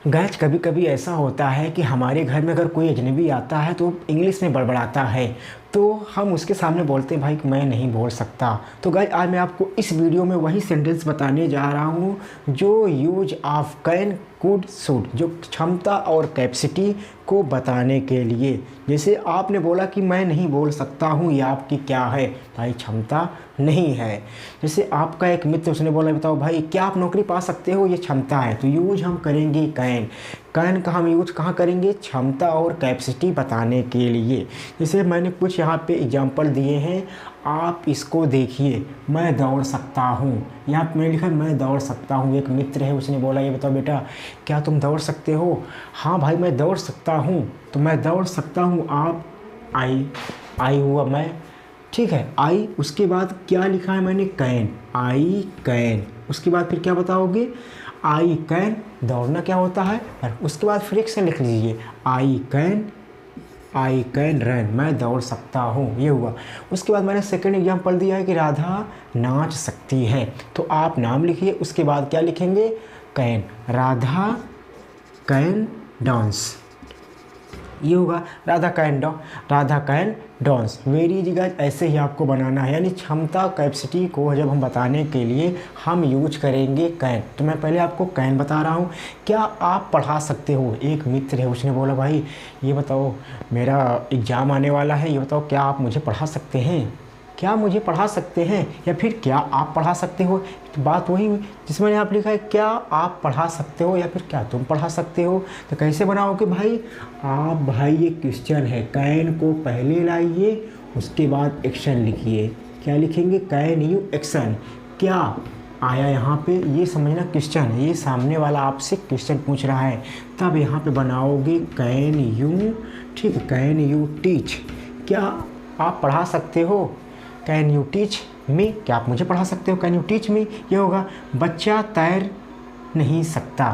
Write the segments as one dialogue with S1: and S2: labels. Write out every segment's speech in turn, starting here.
S1: Guys कभी कभी ऐसा होता है कि हमारे घर में अगर कोई अजनबी आता है तो इंग्लिश में बड़बड़ाता है, तो हम उसके सामने बोलते हैं भाई कि मैं नहीं बोल सकता। तो गाइस आज मैं आपको इस वीडियो में वही सेंटेंस बताने जा रहा हूँ जो use of can could should, जो क्षमता और कैपेसिटी को बताने के लिए। जैसे आपने बोला कि मैं नहीं बोल सकता हूँ, ये आपकी क्या है भाई? क्षमता नहीं है। जैसे आपका एक मित्र, उसने बोला बताओ भाई क्या आप नौकरी पा सकते हो, ये क्षमता है। तो यूज हम करेंगे कैन। कैन का हम यूज कहाँ करेंगे? क्षमता और कैपेसिटी बताने के लिए। जैसे मैंने कुछ यहाँ पे एग्जांपल दिए हैं, आप इसको देखिए। मैं दौड़ सकता हूँ, यहाँ पे मैंने लिखा मैं दौड़ सकता हूँ। एक मित्र है, उसने बोला ये बताओ बेटा क्या तुम दौड़ सकते हो? हाँ भाई मैं दौड़ सकता हूँ। तो मैं दौड़ सकता हूँ, आप आई हुआ मैं, ठीक है आई। उसके बाद क्या लिखा है मैंने? Can, I can. उसके बाद फिर क्या बताओगे? I can. दौड़ना क्या होता है? और उसके बाद फिर एक से लिख लीजिए आई कैन रन, मैं दौड़ सकता हूँ, ये हुआ। उसके बाद मैंने सेकंड एग्जांपल दिया है कि राधा नाच सकती है। तो आप नाम लिखिए, उसके बाद क्या लिखेंगे? कैन, राधा कैन डांस, ये होगा Radha can dance. Very easy guys, ऐसे ही आपको बनाना है। यानी क्षमता कैपेसिटी को जब हम बताने के लिए हम यूज करेंगे कैन। तो मैं पहले आपको कैन बता रहा हूँ। क्या आप पढ़ा सकते हो? एक मित्र है, उसने बोला भाई ये बताओ मेरा एग्ज़ाम आने वाला है, ये बताओ क्या आप मुझे पढ़ा सकते हैं? क्या मुझे पढ़ा सकते हैं या फिर क्या आप पढ़ा सकते हो? तो बात वही जिसमें मैंने आप लिखा है क्या आप पढ़ा सकते हो या फिर क्या तुम पढ़ा सकते हो। तो कैसे बनाओगे भाई? आप भाई ये क्वेश्चन है, कैन को पहले लाइए, उसके बाद एक्शन लिखिए। क्या लिखेंगे? Can you action. क्या आया यहाँ पे, ये समझना क्वेश्चन है, ये सामने वाला आपसे क्वेश्चन पूछ रहा है। तब यहाँ पे बनाओगे कैन यू, ठीक है, कैन यू टीच, क्या आप पढ़ा सकते हो? कैन यू टीच मी, क्या आप मुझे पढ़ा सकते हो? कैन यू टीच मी, ये होगा। बच्चा तैर नहीं सकता,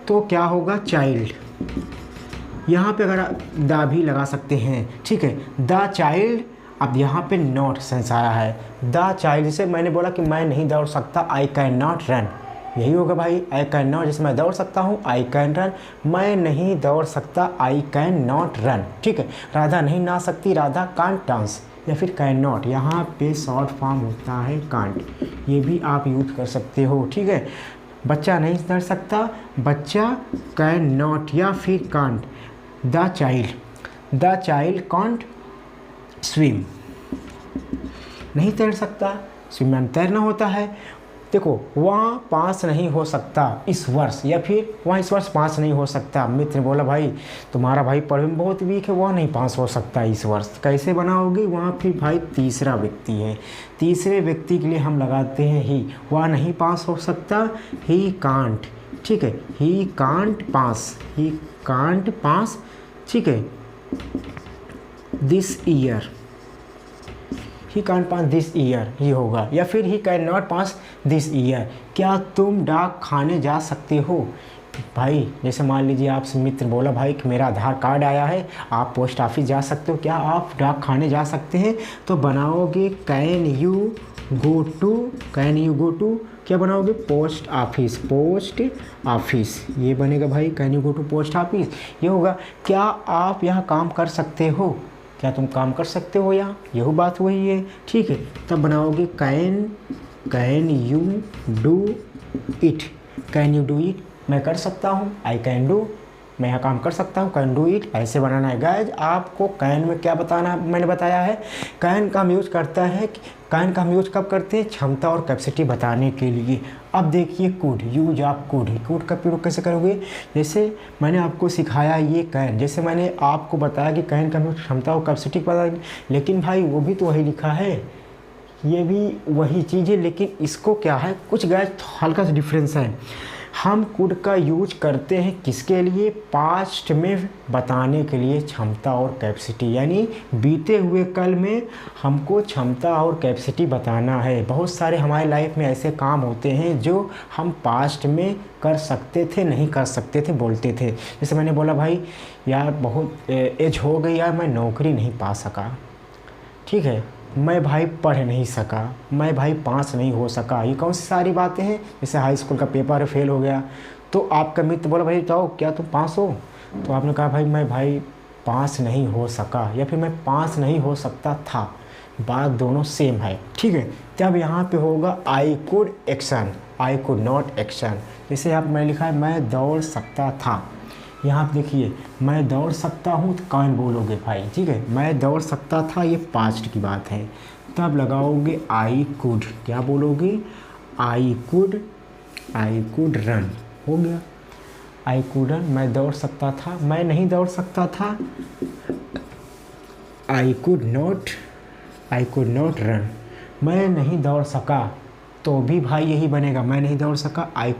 S1: तो क्या होगा? चाइल्ड। यहाँ पे अगर द भी लगा सकते हैं, ठीक है, द चाइल्ड। अब यहाँ पे नॉट सेंस आया है, द चाइल्ड। जैसे मैंने बोला कि मैं नहीं दौड़ सकता, आई कैन नॉट रन, यही होगा भाई। आई कैन नॉट, जैसे मैं दौड़ सकता हूँ, आई कैन रन। मैं नहीं दौड़ सकता, आई कैन नॉट रन, ठीक है। राधा नहीं नाच सकती, राधा कांट डांस, या फिर कैन नॉट। यहाँ पे शॉर्ट फॉर्म होता है कांट, ये भी आप यूज कर सकते हो, ठीक है। बच्चा नहीं तैर सकता, बच्चा कैन नॉट या फिर can't. The child can't swim, नहीं तैर सकता, स्विम में तैरना होता है। देखो वहाँ पास नहीं हो सकता इस वर्ष, या फिर वहाँ इस वर्ष पास नहीं हो सकता। मित्र ने बोला भाई तुम्हारा भाई पढ़ने में बहुत वीक है, वह नहीं पास हो सकता इस वर्ष। कैसे बनाओगे? वहाँ फिर भाई तीसरा व्यक्ति है, तीसरे व्यक्ति के लिए हम लगाते हैं ही। वह नहीं पास हो सकता, ही कांट, ठीक है, ही कांट पास, ठीक है, this year, he can pass this year, ये होगा। या फिर he can not pass this year. क्या तुम डाक खाने जा सकते हो? भाई जैसे मान लीजिए आपसे मित्र बोला भाई कि मेरा आधार कार्ड आया है, आप पोस्ट ऑफिस जा सकते हो, क्या आप डाक खाने जा सकते हैं? तो बनाओगे कैन यू गो टू, क्या बनाओगे? पोस्ट ऑफिस, ये बनेगा भाई, can you go to post office, ये होगा। क्या आप यहाँ काम कर सकते हो? क्या तुम काम कर सकते हो यहाँ? यही बात वही है, ठीक है। तब बनाओगे कैन यू डू इट, मैं कर सकता हूँ, आई कैन डू, मैं यहाँ काम कर सकता हूँ, कैन डू इट। ऐसे बनाना है गाइज। आपको कैन में क्या बताना मैंने बताया है, कैन का हम यूज करता है, कैन का हम यूज कब करते हैं? क्षमता और कैपेसिटी बताने के लिए। अब देखिए कुड, यूज आप कुड का प्रयोग कैसे करोगे? जैसे मैंने आपको सिखाया ये कैन, जैसे मैंने आपको बताया कि कैन का हम क्षमता और कैपेसिटी बताएंगे, लेकिन भाई वो भी तो वही लिखा है, ये भी वही चीज़ है, लेकिन इसको क्या है, कुछ गाइज हल्का सा डिफरेंस है। हम कुड का यूज करते हैं किसके लिए? पास्ट में बताने के लिए क्षमता और कैपेसिटी, यानी बीते हुए कल में हमको क्षमता और कैपेसिटी बताना है। बहुत सारे हमारे लाइफ में ऐसे काम होते हैं जो हम पास्ट में कर सकते थे, नहीं कर सकते थे, बोलते थे। जैसे मैंने बोला भाई यार बहुत एज हो गई यार, मैं नौकरी नहीं पा सका, ठीक है, मैं भाई पढ़ नहीं सका, मैं भाई पास नहीं हो सका। ये कौन सी सारी बातें हैं? जैसे हाई स्कूल का पेपर फेल हो गया तो आपका मित्र बोला भाई जाओ क्या तुम पास हो, तो आपने कहा भाई मैं भाई पास नहीं हो सका या फिर मैं पास नहीं हो सकता था, बात दोनों सेम है, ठीक है। तब यहाँ पे होगा I could action, I could not action. जैसे यहाँ मैंने लिखा है मैं दौड़ सकता था, यहाँ पे देखिए मैं दौड़ सकता हूँ तो कौन बोलोगे भाई, ठीक है। मैं दौड़ सकता था ये पास्ट की बात है, तब लगाओगे आई कुड, क्या बोलोगे आई कुड रन, हो गया आई कुड रन। मैं दौड़ सकता था, मैं नहीं दौड़ सकता था आई कुड नॉट रन। मैं नहीं दौड़ सका तो भी भाई यही बनेगा, मैं नहीं दौड़ सका आई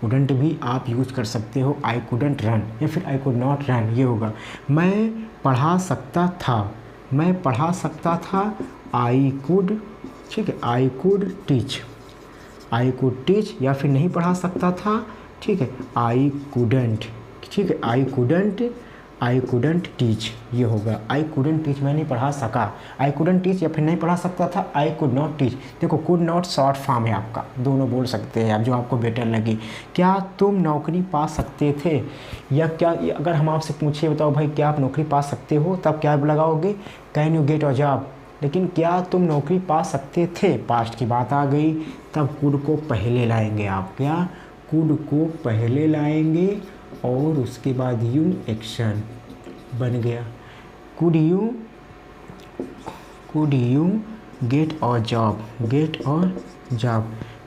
S1: कुडंट भी आप यूज कर सकते हो, आई कुडंट रन या फिर आई कुड नॉट रन, ये होगा। मैं पढ़ा सकता था आई कुड, ठीक है, आई कुड टीच या फिर नहीं पढ़ा सकता था, ठीक है, आई कुडंट, ठीक है, आई कुडंट टीच, ये होगा आई कुडंट टीच, मैं नहीं पढ़ा सका, आई कुडंट टीच या फिर नहीं पढ़ा सकता था, आई कुड नॉट टीच। देखो कुड नॉट शॉर्ट फॉर्म है आपका, दोनों बोल सकते हैं आप, जो आपको बेटर लगे। क्या तुम नौकरी पा सकते थे, या क्या, अगर हम आपसे पूछे बताओ भाई क्या आप नौकरी पा सकते हो, तब क्या लगाओगे can you get a job. लेकिन क्या तुम नौकरी पा सकते थे, पास्ट की बात आ गई, तब कुड को पहले लाएंगे आप, क्या कुड को पहले लाएंगे और उसके बाद यू एक्शन बन गया। Could you get a job,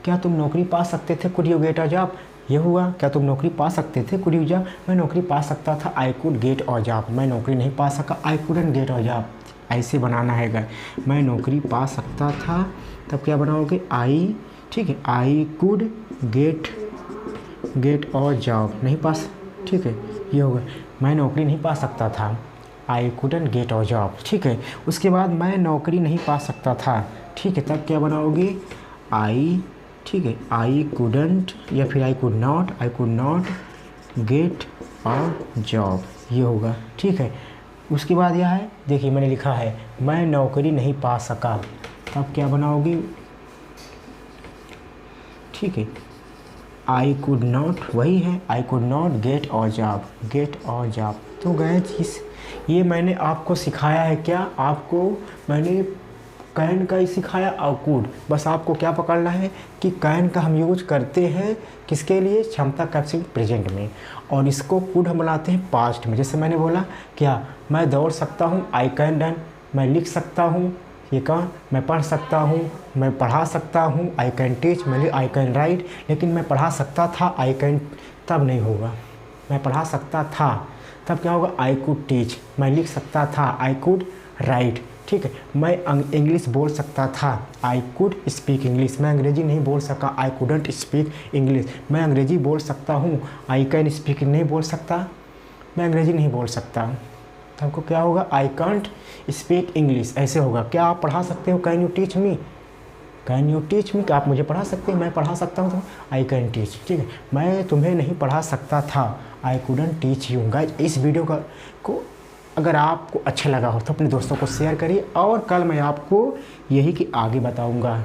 S1: क्या तुम नौकरी पा सकते थे, could you get a job, ये हुआ। क्या तुम नौकरी पा सकते थे, कुड यू जॉब, मैं नौकरी पा सकता था I could get a job, मैं नौकरी नहीं पा सका I couldn't get a job. ऐसे बनाना है अगर मैं नौकरी पा सकता था तब क्या बनाओगे आई, ठीक है, I could get a job, नहीं पास, ठीक है, ये होगा। मैं नौकरी नहीं पा सकता था I couldn't get a job, ठीक है। उसके बाद मैं नौकरी नहीं पा सकता था, ठीक है, तब क्या बनाओगे आई, ठीक है, आई कुडंट या फिर I could not get a job, ये होगा, ठीक है। उसके बाद यह है, देखिए मैंने लिखा है मैं नौकरी नहीं पा सका, तब क्या बनाओगे, ठीक है, आई कुड नॉट, वही है I could not get a job. तो गाइस ये मैंने आपको सिखाया है, क्या आपको मैंने कैन का ही सिखाया और कुड, बस आपको क्या पकड़ना है कि कैन का हम यूज करते हैं किसके लिए, क्षमता कैप्सिंग प्रेजेंट में, और इसको कुड हम बनाते हैं पास्ट में। जैसे मैंने बोला क्या मैं दौड़ सकता हूँ आई कैन रन, मैं लिख सकता हूँ, ये कहा मैं पढ़ सकता हूँ, मैं पढ़ा सकता हूँ आई कैन टीच, मैं आई कैन राइट, लेकिन मैं पढ़ा सकता था आई कैन, तब नहीं होगा। मैं पढ़ा सकता था तब क्या होगा आई कुड टीच, मैं लिख सकता था आई कुड राइट, ठीक है। मैं इंग्लिश बोल सकता था आई कुड स्पीक इंग्लिश, मैं अंग्रेजी नहीं बोल सका आई कुडंट स्पीक इंग्लिश। मैं अंग्रेजी बोल सकता हूँ आई कैन स्पीक, नहीं बोल सकता, मैं अंग्रेजी नहीं बोल सकता, तो आपको क्या होगा आई कांट स्पीक इंग्लिश, ऐसे होगा। क्या आप पढ़ा सकते हो कैन यू टीच मी, क्या आप मुझे पढ़ा सकते हैं, मैं पढ़ा सकता हूँ तो आई कैन टीच, ठीक है। मैं तुम्हें नहीं पढ़ा सकता था I couldn't teach you. Guys इस वीडियो को अगर आपको अच्छा लगा हो तो अपने दोस्तों को शेयर करिए, और कल मैं आपको यही कि आगे बताऊँगा।